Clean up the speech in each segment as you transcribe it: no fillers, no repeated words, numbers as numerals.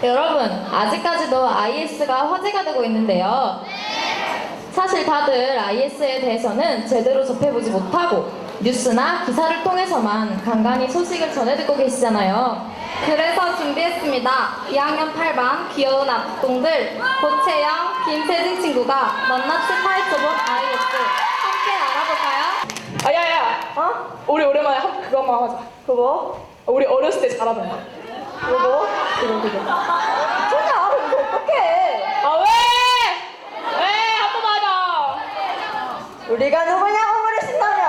여러분, 아직까지도 IS가 화제가 되고 있는데요. 사실 다들 IS에 대해서는 제대로 접해보지 못하고 뉴스나 기사를 통해서만 간간히 소식을 전해 듣고 계시잖아요. 그래서 준비했습니다. 2학년 8반 귀여운 악동들 고채영, 김세진 친구가 낱낱이 파헤쳐본 IS 함께 알아볼까요? 야야, 우리 오랜만에 그거 한번 하자. 그거? 우리 어렸을 때 잘하던 거. 그거? 그거. 진짜 이거 어떡해? 아 왜? 왜? 한 번 하자. 우리가 누구냐고 물으신다면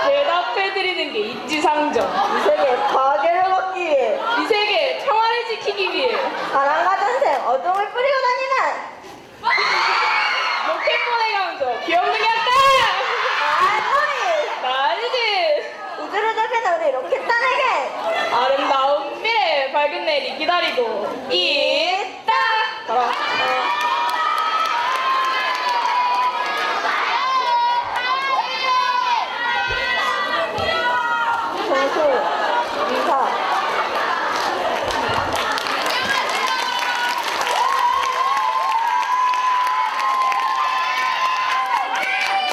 대답해드리는 게 인지상정. 이 세계 파괴를 막기 위해, 이 세계 평화를 지키기 위해 사랑과 전생 어둠을 뿌리고 다니는 로켓본의 강조 귀염둥이 학당. 나 아니지. 우주를 대표는 우리 로켓단에게 아름다운 미래 밝은 내일이 기다리고 있다. 가라. 정수, 인사.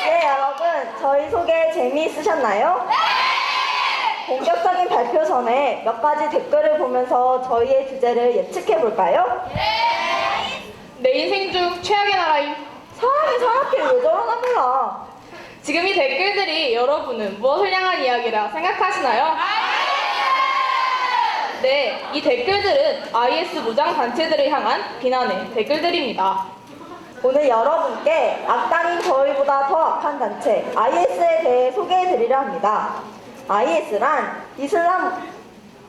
네, 여러분, 저희 소개 재미있으셨나요? 본격적인 발표 전에 몇 가지 댓글을 보면서 저희의 주제를 예측해 볼까요? 내 인생 중 최악의 나라임. 사람이 사람끼리 왜 저러나 몰라. 지금 이 댓글들이 여러분은 무엇을 향한 이야기라 생각하시나요? 네, 이 댓글들은 IS 무장 단체들을 향한 비난의 댓글들입니다. 오늘 여러분께 악당인 저희보다 더 악한 단체 IS에 대해 소개해 드리려 합니다. IS란 이슬람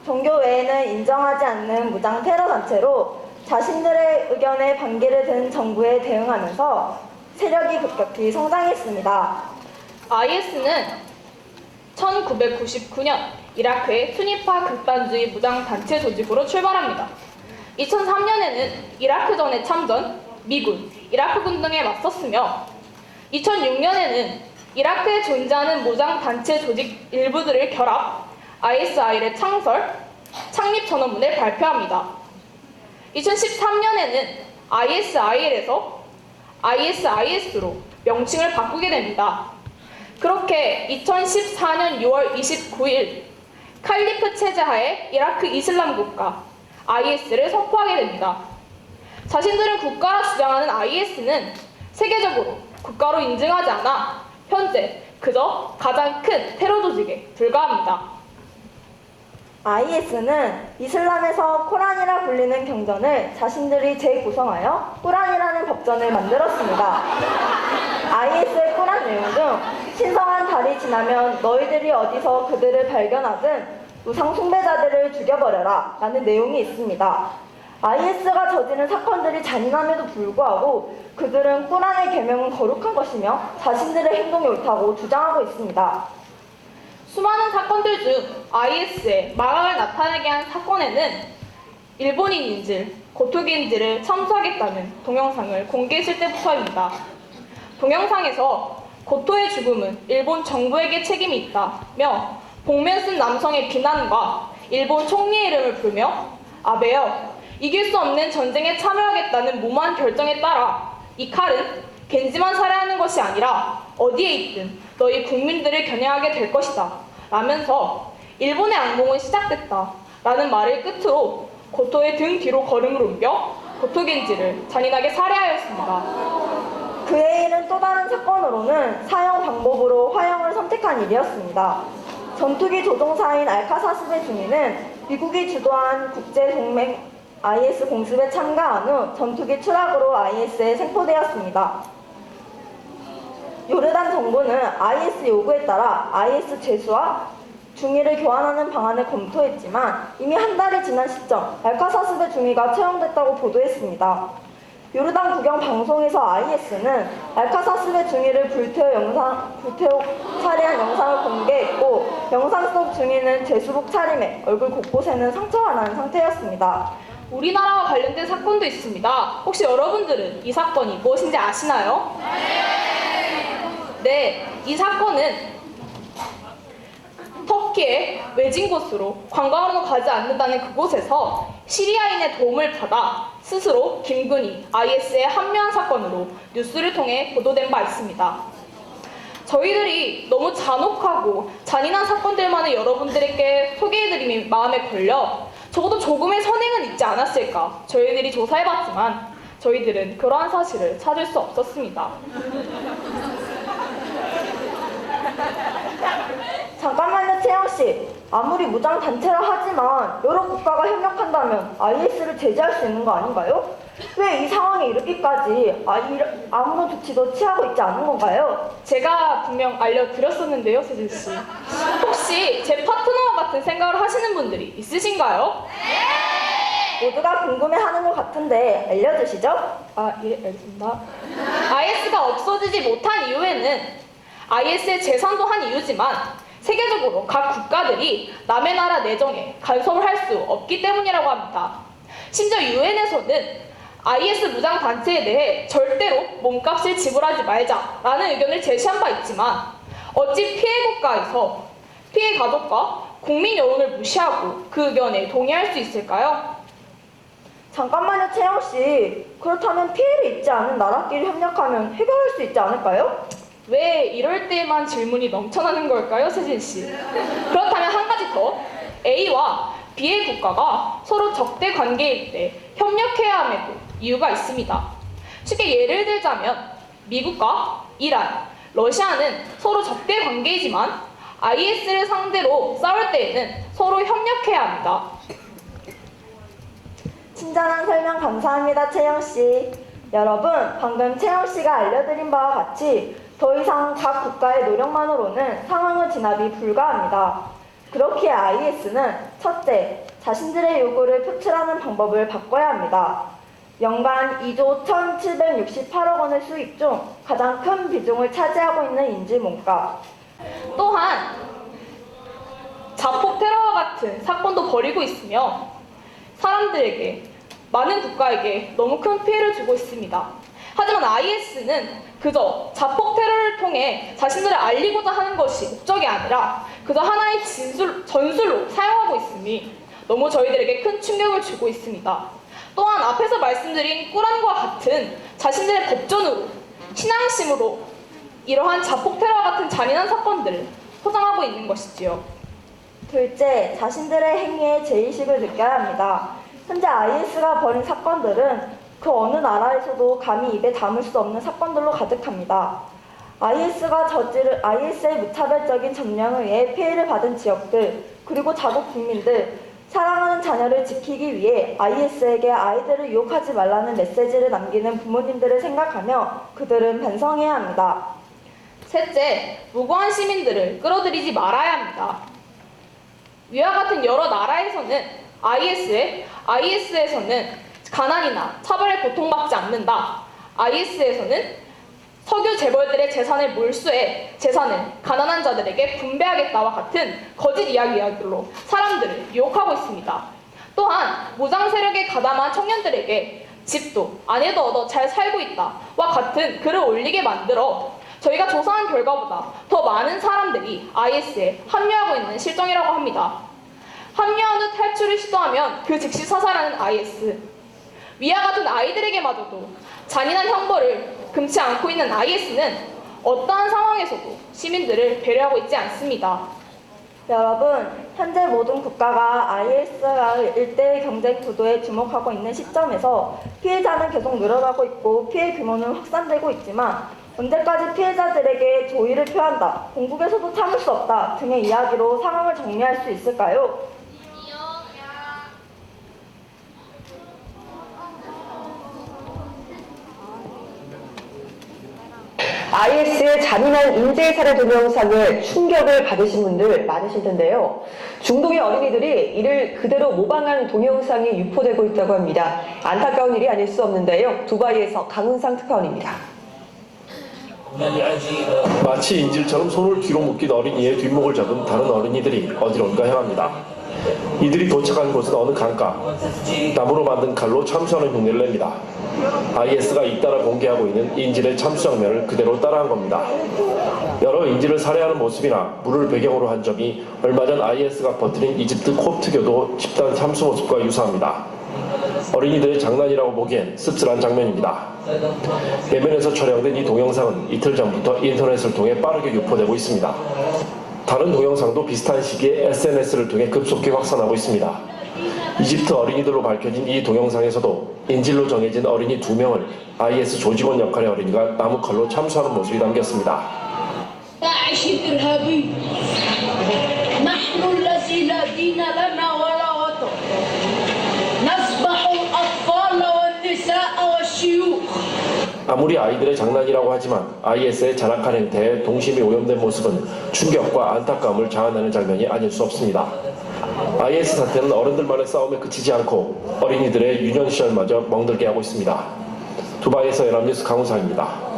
종교 외에는 인정하지 않는 무장 테러 단체로 자신들의 의견에 반기를 든 정부에 대응하면서 세력이 급격히 성장했습니다. IS는 1999년 이라크의 순위파 극단주의 무장 단체 조직으로 출발합니다. 2003년에는 이라크전에 참전, 미군, 이라크군 등에 맞섰으며 2006년에는 이라크에 존재하는 무장 단체 조직 일부들을 결합, ISIL의 창립 전원문을 발표합니다. 2013년에는 ISIL에서 ISIS로 명칭을 바꾸게 됩니다. 그렇게 2014년 6월 29일 칼리프 체제하에 이라크 이슬람 국가 IS를 선포하게 됩니다. 자신들은 국가라 주장하는 IS는 세계적으로 국가로 인증하지 않아 현재 그저 가장 큰 테러 조직에 불과합니다. IS는 이슬람에서 코란이라 불리는 경전을 자신들이 재구성하여 꾸란이라는 법전을 만들었습니다. IS의 꾸란 내용 중 신성한 달이 지나면 너희들이 어디서 그들을 발견하든 우상 숭배자들을 죽여버려라 라는 내용이 있습니다. IS가 저지른 사건들이 잔인함에도 불구하고 그들은 꾸란의 계명은 거룩한 것이며 자신들의 행동이 옳다고 주장하고 있습니다. 수많은 사건들 중 IS의 망각을 나타내게 한 사건에는 일본인인지 고토기인지를 참수하겠다는 동영상을 공개했을 때부터입니다. 동영상에서 고토의 죽음은 일본 정부에게 책임이 있다며 복면 쓴 남성의 비난과 일본 총리의 이름을 부르며 아베여, 이길 수 없는 전쟁에 참여하겠다는 무모한 결정에 따라 이 칼은 겐지만 살해하는 것이 아니라 어디에 있든 너희 국민들을 겨냥하게 될 것이다 라면서 일본의 악몽은 시작됐다 라는 말을 끝으로 고토의 등 뒤로 걸음을 옮겨 고토겐지를 잔인하게 살해하였습니다. 그의 일은 또 다른 사건으로는 사형 방법으로 화형을 선택한 일이었습니다. 전투기 조종사인 알카사스베 중위는 미국이 주도한 국제동맹 IS 공습에 참가한 후 전투기 추락으로 IS에 생포되었습니다. 요르단 정부는 IS 요구에 따라 IS 죄수와 중위를 교환하는 방안을 검토했지만 이미 한 달이 지난 시점 알카사스베 중위가 채용됐다고 보도했습니다. 요르단 국영 방송에서 IS는 알카사스베 중위를 불태워 살해한 영상을 공개했고 영상 속 중위는 죄수복 차림에 얼굴 곳곳에는 상처가 난 상태였습니다. 우리나라와 관련된 사건도 있습니다. 혹시 여러분들은 이 사건이 무엇인지 아시나요? 네, 이 사건은 터키의 외진 곳으로 관광으로 가지 않는다는 그곳에서 시리아인의 도움을 받아 스스로 김군이 IS에 합류한 사건으로 뉴스를 통해 보도된 바 있습니다. 저희들이 너무 잔혹하고 잔인한 사건들만을 여러분들에게 소개해드림이 마음에 걸려 적어도 조금의 선행은 있지 않았을까 저희들이 조사해봤지만 저희들은 그러한 사실을 찾을 수 없었습니다. 잠깐만요, 채영씨. 아무리 무장단체라 하지만 여러 국가가 협력한다면 IS를 제재할 수 있는 거 아닌가요? 왜 이 상황에 이르기까지 아무런 조치도 취하고 있지 않은 건가요? 제가 분명 알려드렸었는데요, 세진씨. 혹시 제 파트너와 같은 생각을 하시는 분들이 있으신가요? 모두가 궁금해하는 것 같은데 알려주시죠? 예, 알겠습니다. IS가 없어지지 못한 이유에는 IS의 재산도 한 이유지만 세계적으로 각 국가들이 남의 나라 내정에 간섭을 할 수 없기 때문이라고 합니다. 심지어 유엔에서는 IS 무장단체에 대해 절대로 몸값을 지불하지 말자라는 의견을 제시한 바 있지만 어찌 피해 국가에서 피해 가족과 국민 여론을 무시하고 그 의견에 동의할 수 있을까요? 잠깐만요, 채영씨. 그렇다면 피해를 입지 않은 나라끼리 협력하면 해결할 수 있지 않을까요? 왜 이럴 때만 질문이 넘쳐나는 걸까요, 세진씨? 그렇다면 한 가지 더. A와 B의 국가가 서로 적대 관계일 때 협력해야 함에도 이유가 있습니다. 쉽게 예를 들자면 미국과 이란, 러시아는 서로 적대 관계이지만 IS를 상대로 싸울 때에는 서로 협력해야 합니다. 친절한 설명 감사합니다, 채영씨. 여러분, 방금 채영씨가 알려드린 바와 같이 더 이상 각 국가의 노력만으로는 상황의 진압이 불가합니다. 그렇기에 IS는 첫째, 자신들의 요구를 표출하는 방법을 바꿔야 합니다. 연간 2조 1,768억 원의 수입 중 가장 큰 비중을 차지하고 있는 인질 몸값. 또한 자폭 테러와 같은 사건도 벌이고 있으며 사람들에게 많은 국가에게 너무 큰 피해를 주고 있습니다. 하지만 IS는 그저 자폭 테러를 통해 자신들을 알리고자 하는 것이 목적이 아니라 그저 하나의 전술로 사용하고 있음이 너무 저희들에게 큰 충격을 주고 있습니다. 또한 앞에서 말씀드린 꾸란과 같은 자신들의 법전으로 신앙심으로 이러한 자폭 테러와 같은 잔인한 사건들을 포장하고 있는 것이지요. 둘째, 자신들의 행위에 죄의식을 느껴야 합니다. 현재 IS가 벌인 사건들은 그 어느 나라에서도 감히 입에 담을 수 없는 사건들로 가득합니다. IS의 무차별적인 점령에 의해 피해를 받은 지역들, 그리고 자국 국민들, 사랑하는 자녀를 지키기 위해 IS에게 아이들을 유혹하지 말라는 메시지를 남기는 부모님들을 생각하며 그들은 반성해야 합니다. 셋째, 무고한 시민들을 끌어들이지 말아야 합니다. 위와 같은 여러 나라에서는 IS에서는 가난이나 차별에 고통받지 않는다. IS에서는 석유 재벌들의 재산을 몰수해 재산을 가난한 자들에게 분배하겠다와 같은 거짓 이야기로 사람들을 유혹하고 있습니다. 또한 무장 세력에 가담한 청년들에게 집도 아내도 얻어 잘 살고 있다와 같은 글을 올리게 만들어 저희가 조사한 결과보다 더 많은 사람들이 IS에 합류하고 있는 실정이라고 합니다. 합류한 후 탈출을 시도하면 그 즉시 사살하는 IS. 위와 같은 아이들에게마저도 잔인한 형벌을 금치 않고 있는 IS는 어떠한 상황에서도 시민들을 배려하고 있지 않습니다. 여러분, 현재 모든 국가가 IS와 일대의 경쟁 구도에 주목하고 있는 시점에서 피해자는 계속 늘어나고 있고 피해 규모는 확산되고 있지만 언제까지 피해자들에게 조의를 표한다, 공국에서도 참을 수 없다 등의 이야기로 상황을 정리할 수 있을까요? IS의 잔인한 인질살해 동영상을 충격을 받으신 분들 많으실 텐데요. 중동의 어린이들이 이를 그대로 모방한 동영상이 유포되고 있다고 합니다. 안타까운 일이 아닐 수 없는데요. 두바이에서 강은상 특파원입니다. 마치 인질처럼 손을 뒤로 묶인 어린이의 뒷목을 잡은 다른 어린이들이 어디론가 향합니다. 이들이 도착한 곳은 어느 강가. 나무로 만든 칼로 참수하는 흉내를 냅니다. IS가 잇따라 공개하고 있는 인질의 참수 장면을 그대로 따라한 겁니다. 여러 인질을 살해하는 모습이나 물을 배경으로 한 점이 얼마 전 IS가 퍼뜨린 이집트 콥트교도 집단 참수 모습과 유사합니다. 어린이들의 장난이라고 보기엔 씁쓸한 장면입니다. 예멘에서 촬영된 이 동영상은 이틀 전부터 인터넷을 통해 빠르게 유포되고 있습니다. 다른 동영상도 비슷한 시기에 SNS를 통해 급속히 확산하고 있습니다. 이집트 어린이들로 밝혀진 이 동영상에서도 인질로 정해진 어린이 2명을 IS 조직원 역할의 어린이가 나무칼로 참수하는 모습이 담겼습니다. داعش الإرهابي نحن الذي لا دين لنا ولا وطن نذبح الأطفال والنساء والشيوخ 아무리 아이들의 장난이라고 하지만 IS의 잔악한 행태에 동심이 오염된 모습은 충격과 안타까움을 자아내는 장면이 아닐 수 없습니다. IS 사태는 어른들만의 싸움에 그치지 않고 어린이들의 유년 시절마저 멍들게 하고 있습니다. 두바이에서 연합뉴스 강우상입니다.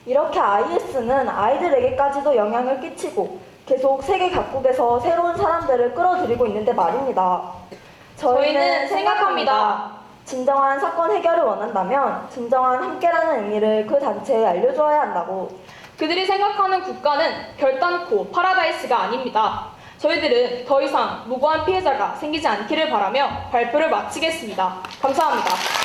이렇게 IS는 아이들에게까지도 영향을 끼치고 계속 세계 각국에서 새로운 사람들을 끌어들이고 있는데 말입니다. 저희는 생각합니다. 진정한 사건 해결을 원한다면 진정한 함께라는 의미를 그 단체에 알려줘야 한다고. 그들이 생각하는 국가는 결단코 파라다이스가 아닙니다. 저희들은 더 이상 무고한 피해자가 생기지 않기를 바라며 발표를 마치겠습니다. 감사합니다.